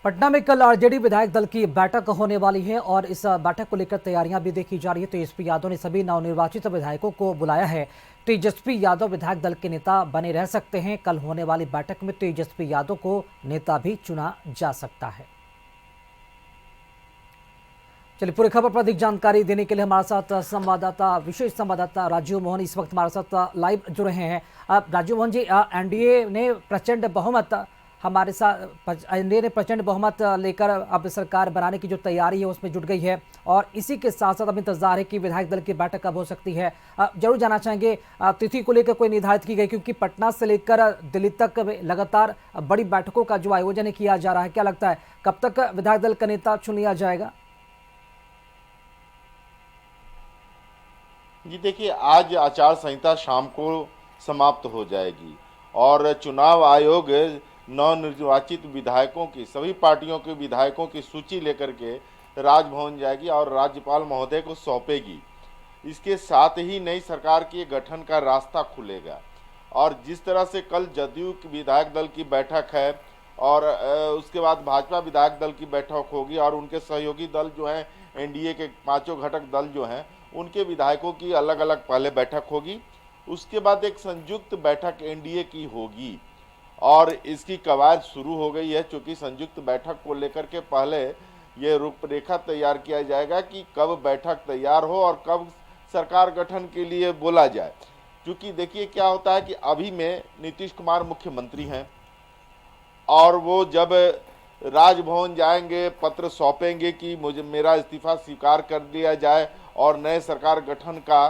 पटना में कल आरजेडी विधायक दल की बैठक होने वाली है और इस बैठक को लेकर तैयारियां भी देखी जा रही है। तेजस्वी यादव ने सभी नवनिर्वाचित विधायकों को बुलाया है। तेजस्वी यादव विधायक दल के नेता बने रह सकते हैं। कल होने वाली बैठक में तेजस्वी यादव को नेता भी चुना जा सकता है। चलिए, पूरी खबर पर अधिक जानकारी देने के लिए हमारे साथ संवाददाता, विशेष संवाददाता राजीव मोहन इस वक्त हमारे साथ लाइव जुड़े हैं। राजीव मोहन जी, एनडीए ने प्रचंड बहुमत लेकर अब सरकार बनाने की जो तैयारी है उसमें जुट गई है और इसी के साथ साथ अब इंतजार है कि विधायक दल की बैठक कब हो सकती है। जरूर जानना चाहेंगे, तिथि को लेकर कोई निर्धारित की गई, क्योंकि पटना से लेकर दिल्ली तक लगातार बड़ी बैठकों का जो आयोजन किया जा रहा है। क्या लगता है, कब तक विधायक दल का नेता चुन लिया जाएगा? जी देखिए, आज आचार संहिता शाम को समाप्त हो जाएगी और चुनाव आयोग नवनिर्वाचित विधायकों की, सभी पार्टियों के विधायकों की सूची लेकर के राजभवन जाएगी और राज्यपाल महोदय को सौंपेगी। इसके साथ ही नई सरकार के गठन का रास्ता खुलेगा। और जिस तरह से कल जदयू की विधायक दल की बैठक है और उसके बाद भाजपा विधायक दल की बैठक होगी और उनके सहयोगी दल जो हैं, एनडीए के पांचों घटक दल जो हैं, उनके विधायकों की अलग अलग पहले बैठक होगी। उसके बाद एक संयुक्त बैठक एनडीए की होगी और इसकी कवायद शुरू हो गई है। चूँकि संयुक्त बैठक को लेकर के पहले ये रूपरेखा तैयार किया जाएगा कि कब बैठक तैयार हो और कब सरकार गठन के लिए बोला जाए। क्योंकि देखिए क्या होता है कि अभी में नीतीश कुमार मुख्यमंत्री हैं और वो जब राजभवन जाएंगे, पत्र सौंपेंगे कि मुझे मेरा इस्तीफा स्वीकार कर लिया जाए और नए सरकार गठन का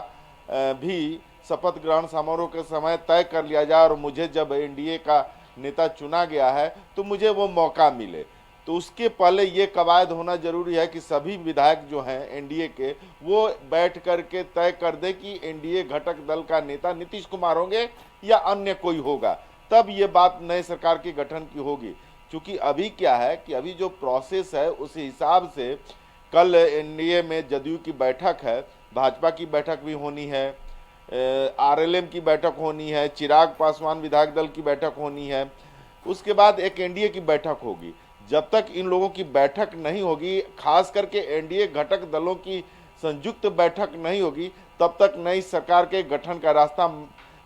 भी शपथ ग्रहण समारोह के समय तय कर लिया जाए और मुझे जब एनडीए का नेता चुना गया है तो मुझे वो मौका मिले। तो उसके पहले ये कवायद होना जरूरी है कि सभी विधायक जो हैं एनडीए के, वो बैठ करके तय कर दे कि एनडीए घटक दल का नेता नीतीश कुमार होंगे या अन्य कोई होगा। तब ये बात नए सरकार के गठन की होगी। क्योंकि अभी क्या है कि अभी जो प्रोसेस है उस हिसाब से कल एनडीए में जदयू की बैठक है, भाजपा की बैठक भी होनी है, आरएलएम की बैठक होनी है, चिराग पासवान विधायक दल की बैठक होनी है, उसके बाद एक एनडीए की बैठक होगी। जब तक इन लोगों की बैठक नहीं होगी, खास करके एनडीए घटक दलों की संयुक्त बैठक नहीं होगी, तब तक नई सरकार के गठन का रास्ता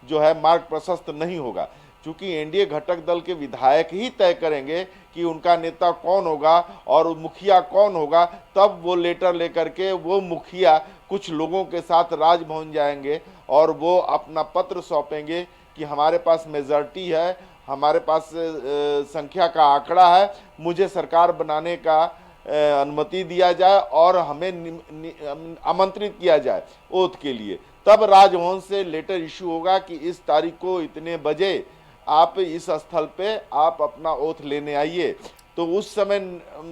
जो है मार्ग प्रशस्त नहीं होगा। क्योंकि एनडीए घटक दल के विधायक ही तय करेंगे कि उनका नेता कौन होगा और मुखिया कौन होगा। तब वो लेटर लेकर के वो मुखिया कुछ लोगों के साथ राजभवन जाएंगे और वो अपना पत्र सौंपेंगे कि हमारे पास मेजॉरिटी है, हमारे पास संख्या का आंकड़ा है, मुझे सरकार बनाने का अनुमति दिया जाए और हमें आमंत्रित किया जाए ओथ के लिए। तब राजभवन से लेटर इशू होगा कि इस तारीख को इतने बजे आप इस स्थल पे आप अपना ओथ लेने आइए। तो उस समय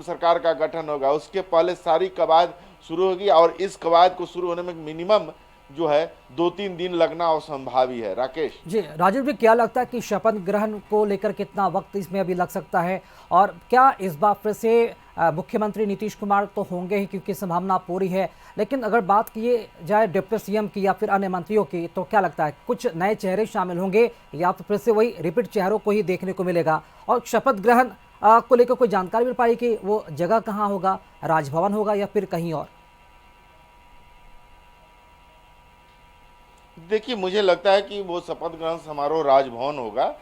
सरकार का गठन होगा। उसके पहले सारी कवायद शुरू होगी और इस कवायद को शुरू होने में मिनिमम जो है 2-3 दिन लगना असंभावी है। राकेश जी, राजीव जी, क्या लगता है कि शपथ ग्रहण को लेकर कितना वक्त इसमें अभी लग सकता है और क्या इस बार फिर से मुख्यमंत्री नीतीश कुमार तो होंगे ही, क्योंकि संभावना पूरी है, लेकिन अगर बात की जाए डिप्टी सीएम की या फिर अन्य मंत्रियों की, तो क्या लगता है कुछ नए चेहरे शामिल होंगे या फिर से वही रिपीट चेहरों को ही देखने को मिलेगा? और शपथ ग्रहण को लेकर कोई जानकारी मिल पाई कि वो जगह कहाँ होगा, राजभवन होगा या फिर कहीं और? देखिए, मुझे लगता है कि वो शपथ ग्रहण समारोह राजभवन होगा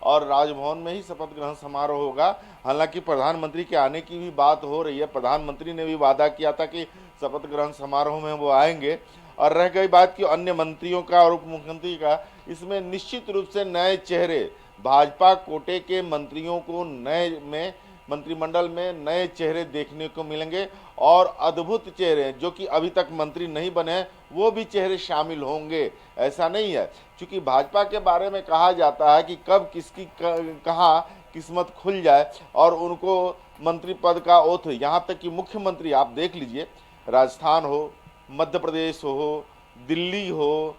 और राजभवन में ही शपथ ग्रहण समारोह होगा। हालांकि प्रधानमंत्री के आने की भी बात हो रही है। प्रधानमंत्री ने भी वादा किया था कि शपथ ग्रहण समारोह में वो आएंगे। और रह गई बात कि अन्य मंत्रियों का और उप मुख्यमंत्री का, इसमें निश्चित रूप से नए चेहरे, भाजपा कोटे के मंत्रियों को नए में मंत्रिमंडल में नए चेहरे देखने को मिलेंगे और अद्भुत चेहरे जो कि अभी तक मंत्री नहीं बने हैं वो भी चेहरे शामिल होंगे। ऐसा नहीं है, क्योंकि भाजपा के बारे में कहा जाता है कि कब किसकी कहाँ किस्मत खुल जाए और उनको मंत्री पद का ओथ, यहाँ तक कि मुख्यमंत्री आप देख लीजिए, राजस्थान हो, मध्य प्रदेश हो, दिल्ली हो,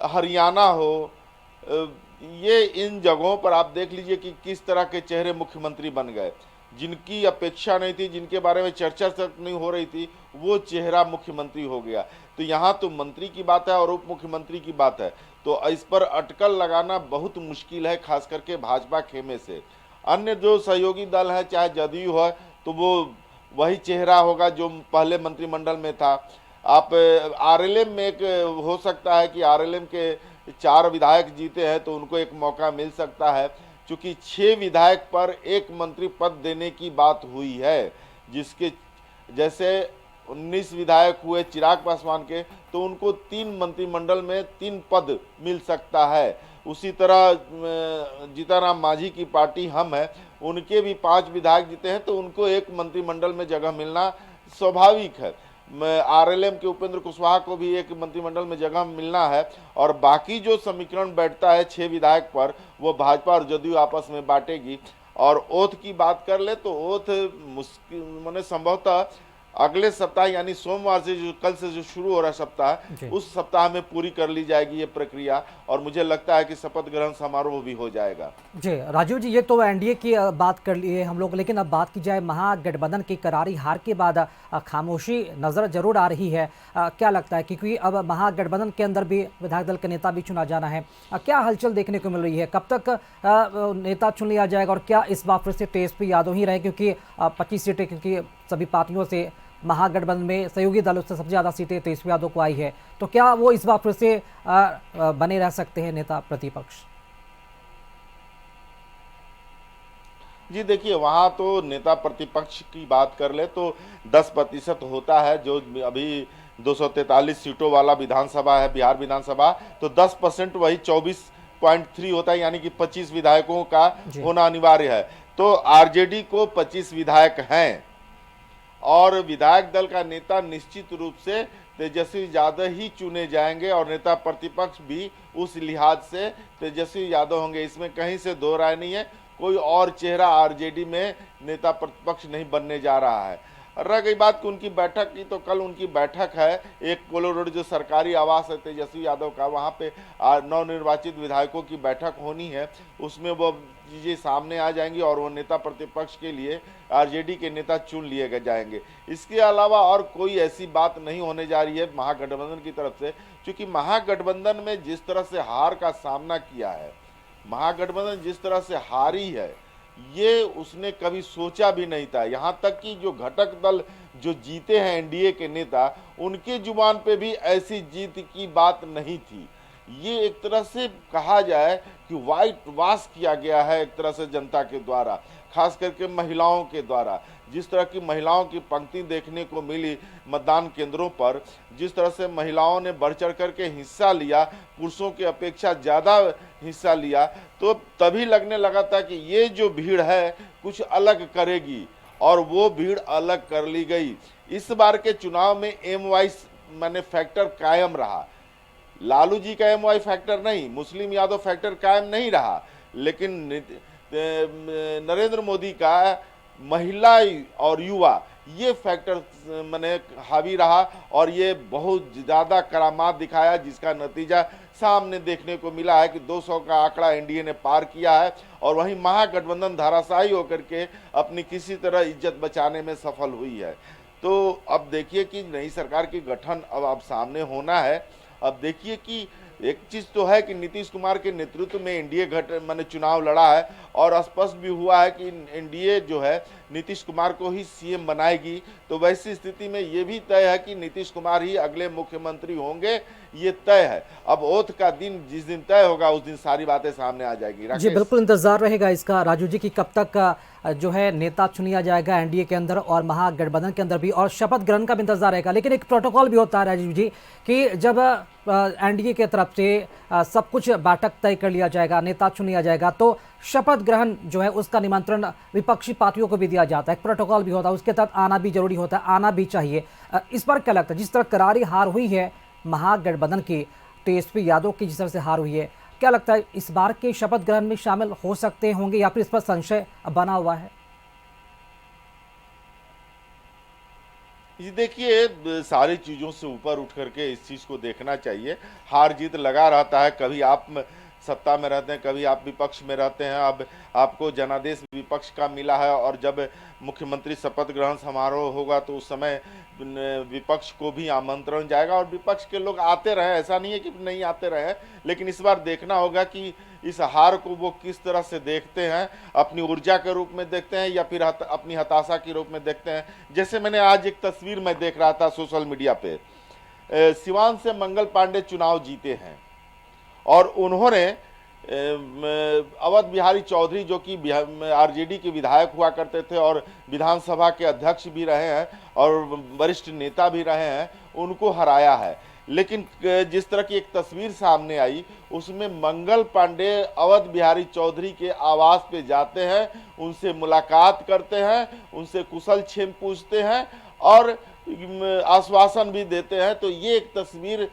हरियाणा हो, ये इन जगहों पर आप देख लीजिए कि किस तरह के चेहरे मुख्यमंत्री बन गए। जिनकी अपेक्षा नहीं थी, जिनके बारे में चर्चा तक नहीं हो रही थी, वो चेहरा मुख्यमंत्री हो गया। तो यहाँ तो मंत्री की बात है और उप मुख्यमंत्री की बात है, तो इस पर अटकल लगाना बहुत मुश्किल है, खास करके भाजपा खेमे से। अन्य जो सहयोगी दल है, चाहे जदयू है, तो वो वही चेहरा होगा जो पहले मंत्रिमंडल में था। आप आरएलएम में एक हो सकता है कि आरएलएम के 4 विधायक जीते हैं तो उनको एक मौका मिल सकता है, क्योंकि 6 विधायक पर एक मंत्री पद देने की बात हुई है, जिसके जैसे 19 विधायक हुए चिराग पासवान के, तो उनको 3 मंत्रिमंडल में 3 पद मिल सकता है। उसी तरह जीतनराम मांझी की पार्टी हम है, उनके भी 5 विधायक जीते हैं, तो उनको एक मंत्रिमंडल में जगह मिलना स्वाभाविक है। आरएलएम के उपेंद्र कुशवाहा को भी एक मंत्रिमंडल में जगह मिलना है, और बाकी जो समीकरण बैठता है 6 विधायक पर, वो भाजपा और जदयू आपस में बांटेगी। और ओथ की बात कर ले तो ओथ मुश्किल माने संभवतः अगले सप्ताह यानी सोमवार से, जो कल से जो शुरू हो रहा सप्ताह, उस सप्ताह में पूरी कर ली जाएगी ये प्रक्रिया, और मुझे लगता है कि शपथ ग्रहण समारोह भी हो जाएगा। जी राजीव जी, ये तो एनडीए की बात कर लिए हम लोग, लेकिन अब बात की जाए महागठबंधन की करारी हार के बाद खामोशी नजर जरूर आ रही है। क्या लगता है, क्योंकि अब महागठबंधन के अंदर भी विधायक दल के नेता भी चुना जाना है, क्या हलचल देखने को मिल रही है? कब तक नेता चुन लिया जाएगा, और क्या इस बार फिर से तेजस्वी यादव ही रहे, क्योंकि 25 सीटें क्योंकि सभी पार्टियों से महागठबंधन में सहयोगी दलों से सबसे ज़्यादा सीटें तेजस्वी यादव को आई है, तो क्या वो इस बार फिर से बने रह सकते हैं नेता प्रतिपक्ष? जी देखिए, वहाँ तो नेता प्रतिपक्ष की बात कर ले तो 10% होता है, जो अभी 243 सीटों वाला विधानसभा है बिहार विधानसभा, तो 10% वही 24.3 होता है, यानी कि 25 विधायकों का होना अनिवार्य है। तो आरजेडी को 25 विधायक हैं, और विधायक दल का नेता निश्चित रूप से तेजस्वी यादव ही चुने जाएंगे, और नेता प्रतिपक्ष भी उस लिहाज से तेजस्वी यादव होंगे, इसमें कहीं से दो राय नहीं है। कोई और चेहरा आरजेडी में नेता प्रतिपक्ष नहीं बनने जा रहा है। रह गई बात कि उनकी बैठक की, तो कल उनकी बैठक है, एक पोलो रोड जो सरकारी आवास है तेजस्वी यादव का, वहाँ पे नवनिर्वाचित विधायकों की बैठक होनी है। उसमें वो चीज़ें सामने आ जाएंगी और वो नेता प्रतिपक्ष के लिए आरजेडी के नेता चुन लिए जाएंगे। इसके अलावा और कोई ऐसी बात नहीं होने जा रही है महागठबंधन की तरफ से, क्योंकि महागठबंधन में जिस तरह से हार का सामना किया है, महागठबंधन जिस तरह से हारी है, ये उसने कभी सोचा भी नहीं था। यहाँ तक कि जो घटक दल जो जीते हैं एनडीए के नेता, उनके जुबान पे भी ऐसी जीत की बात नहीं थी। ये एक तरह से कहा जाए कि वाइट वॉश किया गया है एक तरह से जनता के द्वारा, खास करके महिलाओं के द्वारा। जिस तरह की महिलाओं की पंक्ति देखने को मिली मतदान केंद्रों पर, जिस तरह से महिलाओं ने बढ़ चढ़ करके हिस्सा लिया, पुरुषों की अपेक्षा ज़्यादा हिस्सा लिया, तो तभी लगने लगा था कि ये जो भीड़ है कुछ अलग करेगी, और वो भीड़ अलग कर ली गई। इस बार के चुनाव में एमवाई माने फैक्टर कायम रहा। लालू जी का एमवाई फैक्टर नहीं, मुस्लिम यादव फैक्टर कायम नहीं रहा, लेकिन नरेंद्र मोदी का महिला और युवा ये फैक्टर मैंने हावी रहा, और ये बहुत ज़्यादा करामात दिखाया, जिसका नतीजा सामने देखने को मिला है कि 200 का आंकड़ा एनडीए ने पार किया है, और वहीं महागठबंधन धाराशायी होकर के अपनी किसी तरह इज्जत बचाने में सफल हुई है। तो अब देखिए कि नई सरकार की गठन अब सामने होना है। अब देखिए कि एक चीज़ तो है कि नीतीश कुमार के नेतृत्व में एनडीए माने चुनाव लड़ा है, और स्पष्ट भी हुआ है कि एनडीए जो है नीतीश कुमार को ही सीएम बनाएगी। तो वैसी स्थिति में ये भी तय है कि नीतीश कुमार ही अगले मुख्यमंत्री होंगे, ये तय है। अब ओथ का दिन जिस दिन तय होगा उस दिन सारी बातें सामने आ जाएगी। जी बिल्कुल, इंतजार रहेगा इसका राजू जी की कब तक जो है नेता चुनिया जाएगा एनडीए के अंदर और महागठबंधन के अंदर भी, और शपथ ग्रहण का भी इंतजार रहेगा। लेकिन एक प्रोटोकॉल भी होता है राजीव जी कि जब एनडीए के तरफ से सब कुछ बैठक तय कर लिया जाएगा, नेता चुन लिया जाएगा, तो शपथ ग्रहण जो है उसका निमंत्रण विपक्षी पार्टियों को भी दिया जाता है। एक प्रोटोकॉल भी होता है, उसके तहत आना भी जरूरी होता है, आना भी चाहिए। इस बार क्या लगता है, जिस तरह करारी हार हुई है महागठबंधन की, तेजस्वी यादव की जिस तरह से हार हुई है, क्या लगता है इस बार के शपथ ग्रहण में शामिल हो सकते होंगे, या फिर इस पर संशय बना हुआ है? ये देखिए, सारी चीज़ों से ऊपर उठ करके इस चीज़ को देखना चाहिए। हार जीत लगा रहता है, कभी आप सत्ता में रहते हैं, कभी आप विपक्ष में रहते हैं। अब आपको जनादेश विपक्ष का मिला है, और जब मुख्यमंत्री शपथ ग्रहण समारोह होगा तो उस समय विपक्ष को भी आमंत्रण जाएगा, और विपक्ष के लोग आते रहे, ऐसा नहीं है कि नहीं आते रहे, लेकिन इस बार देखना होगा कि इस हार को वो किस तरह से देखते हैं, अपनी ऊर्जा के रूप में देखते हैं या फिर अपनी हताशा के रूप में देखते हैं। जैसे मैंने आज एक तस्वीर मैं देख रहा था सोशल मीडिया पे, सिवान से मंगल पांडे चुनाव जीते हैं और उन्होंने अवध बिहारी चौधरी जो कि आरजेडी के विधायक हुआ करते थे और विधानसभा के अध्यक्ष भी रहे हैं और वरिष्ठ नेता भी रहे हैं, उनको हराया है। लेकिन जिस तरह की एक तस्वीर सामने आई उसमें मंगल पांडे अवध बिहारी चौधरी के आवास पे जाते हैं, उनसे मुलाकात करते हैं, उनसे कुशल क्षेम पूछते हैं और आश्वासन भी देते हैं। तो ये एक तस्वीर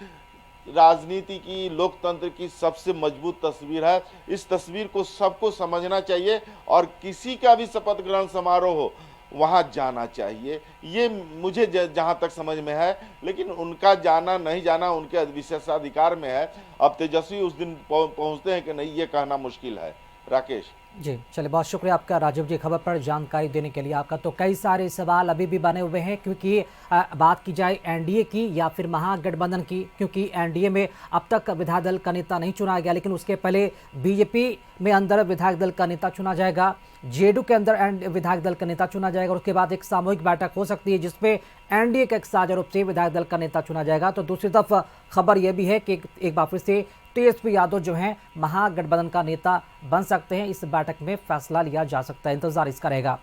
राजनीति की, लोकतंत्र की सबसे मजबूत तस्वीर है। इस तस्वीर को सबको समझना चाहिए और किसी का भी शपथ ग्रहण समारोह हो वहां जाना चाहिए, ये मुझे जहां तक समझ में है। लेकिन उनका जाना नहीं जाना उनके विशेषाधिकार में है। अब तेजस्वी उस दिन पहुंचते हैं कि नहीं, ये कहना मुश्किल है। राकेश जी चलिए, बहुत शुक्रिया आपका राजीव जी, खबर पर जानकारी देने के लिए आपका। तो कई सारे सवाल अभी भी बने हुए हैं, क्योंकि बात की जाए एनडीए की या फिर महागठबंधन की, क्योंकि एनडीए में अब तक विधायक दल का नेता नहीं चुना गया, लेकिन उसके पहले बीजेपी में अंदर विधायक दल का नेता चुना जाएगा, जेडीयू के अंदर विधायक दल का नेता चुना जाएगा और उसके बाद एक सामूहिक बैठक हो सकती है जिसमें एनडीए के एक साझा रूप से विधायक दल का नेता चुना जाएगा। तो दूसरी तरफ खबर यह भी है कि एक बार फिर से तेजस्वी यादव जो हैं महागठबंधन का नेता बन सकते हैं। इस बैठक में फैसला लिया जा सकता है, इंतजार इसका रहेगा।